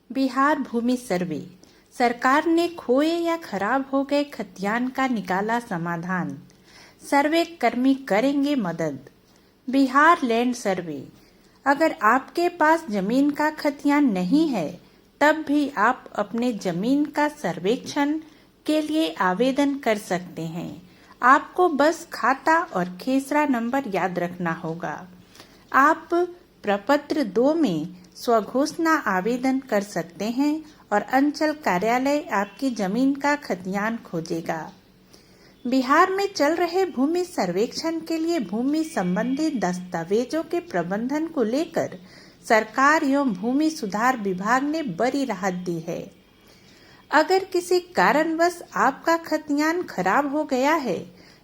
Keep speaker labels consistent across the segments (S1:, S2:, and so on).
S1: बिहार भूमि सर्वे। सरकार ने खोए या खराब हो गए खतियान का निकाला समाधान। सर्वे कर्मी करेंगे मदद। Bihar land survey. अगर आपके पास जमीन का खतियान नहीं है तब भी आप अपने जमीन का सर्वेक्षण के लिए आवेदन कर सकते हैं। आपको बस खाता और खेसरा नंबर याद रखना होगा। आप प्रपत्र 2 में स्वघोषणा आवेदन कर सकते हैं और अंचल कार्यालय आपकी जमीन का खतियान खोजेगा। बिहार में चल रहे भूमि सर्वेक्षण के लिए भूमि संबंधी दस्तावेजों के प्रबंधन को लेकर सरकार एवं भूमि सुधार विभाग ने बड़ी राहत दी है। अगर किसी कारणवश आपका खतियान खराब हो गया है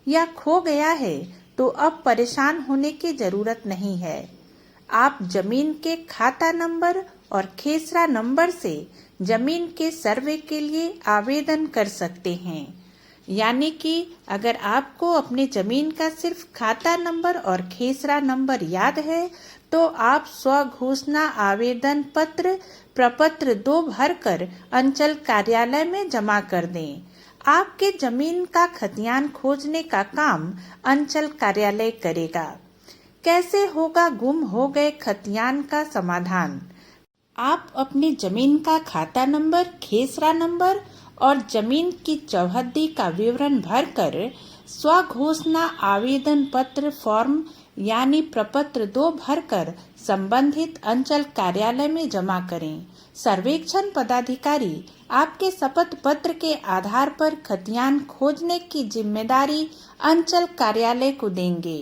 S1: या खो गया है तो अब परेशान होने की जरूरत नहीं है। आप जमीन के खाता नंबर और खेसरा नंबर से जमीन के सर्वे के लिए आवेदन कर सकते हैं। यानी कि अगर आपको अपने जमीन का सिर्फ खाता नंबर और खेसरा नंबर याद है तो आप स्वघोषणा आवेदन पत्र प्रपत्र 2 भरकर अंचल कार्यालय में जमा कर दें। आपके जमीन का खतियान खोजने का काम अंचल कार्यालय करेगा। कैसे होगा गुम हो गए खतियान का समाधान? आप अपनी जमीन का खाता नंबर, खेसरा नंबर और जमीन की चौहद्दी का विवरण भरकर स्वघोषणा आवेदन पत्र फॉर्म यानी प्रपत्र 2 भरकर संबंधित अंचल कार्यालय में जमा करें। सर्वेक्षण पदाधिकारी आपके शपथ पत्र के आधार पर खतियान खोजने की जिम्मेदारी अंचल कार्यालय को देंगे।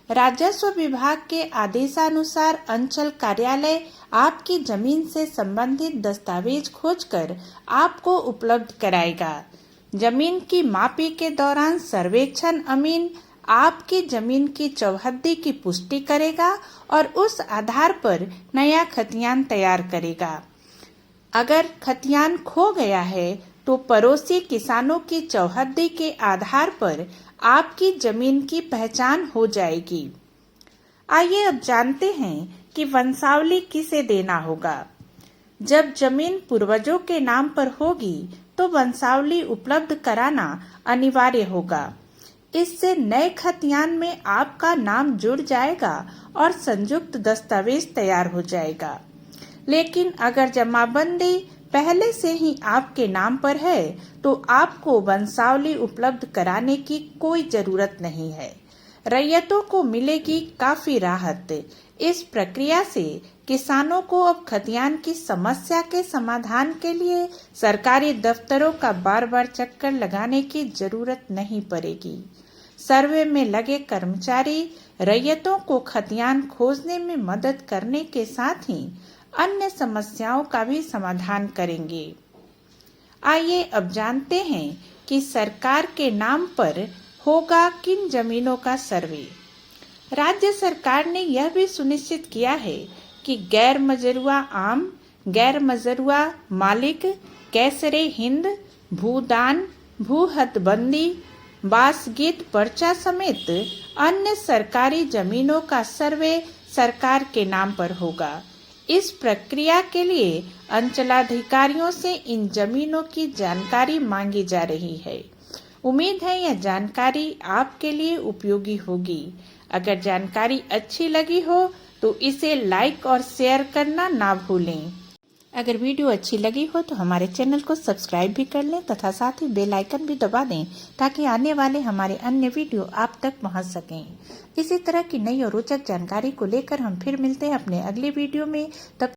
S1: राजस्व विभाग के आदेशानुसार अंचल कार्यालय आपकी जमीन से संबंधित दस्तावेज खोजकर आपको उपलब्ध कराएगा। जमीन की मापी के दौरान सर्वेक्षण अमीन आपकी जमीन की चौहद्दी की पुष्टि करेगा और उस आधार पर नया खतियान तैयार करेगा। अगर खतियान खो गया है तो पड़ोसी किसानों की चौहद्दी के आधार पर आपकी जमीन की पहचान हो जाएगी। आइए अब जानते हैं कि वंशावली किसे देना होगा। जब जमीन पूर्वजों के नाम पर होगी तो वंशावली उपलब्ध कराना अनिवार्य होगा। इससे नए खतियान में आपका नाम जुड़ जाएगा और संयुक्त दस्तावेज तैयार हो जाएगा। लेकिन अगर जमाबंदी पहले से ही आपके नाम पर है तो आपको वंशावली उपलब्ध कराने की कोई जरूरत नहीं है। रैयतों को मिलेगी काफी राहत। इस प्रक्रिया से किसानों को अब खतियान की समस्या के समाधान के लिए सरकारी दफ्तरों का बार बार चक्कर लगाने की जरूरत नहीं पड़ेगी। सर्वे में लगे कर्मचारी रैयतों को खतियान खोजने में मदद करने के साथ ही अन्य समस्याओं का भी समाधान करेंगे। आइए अब जानते हैं कि सरकार के नाम पर होगा किन जमीनों का सर्वे। राज्य सरकार ने यह भी सुनिश्चित किया है कि गैर मजरूआ आम, गैर मजरूआ मालिक, कैसरे हिंद, भूदान, भू हदबंदी, बासगीत पर्चा समेत अन्य सरकारी जमीनों का सर्वे सरकार के नाम पर होगा। इस प्रक्रिया के लिए अंचलाधिकारियों से इन जमीनों की जानकारी मांगी जा रही है। उम्मीद है यह जानकारी आपके लिए उपयोगी होगी। अगर जानकारी अच्छी लगी हो तो इसे लाइक और शेयर करना ना भूलें। अगर वीडियो अच्छी लगी हो तो हमारे चैनल को सब्सक्राइब भी कर लें तथा साथ ही बेल आइकन भी दबा दें ताकि आने वाले हमारे अन्य वीडियो आप तक पहुंच सकें। इसी तरह की नई और रोचक जानकारी को लेकर हम फिर मिलते हैं अपने अगले वीडियो में। तब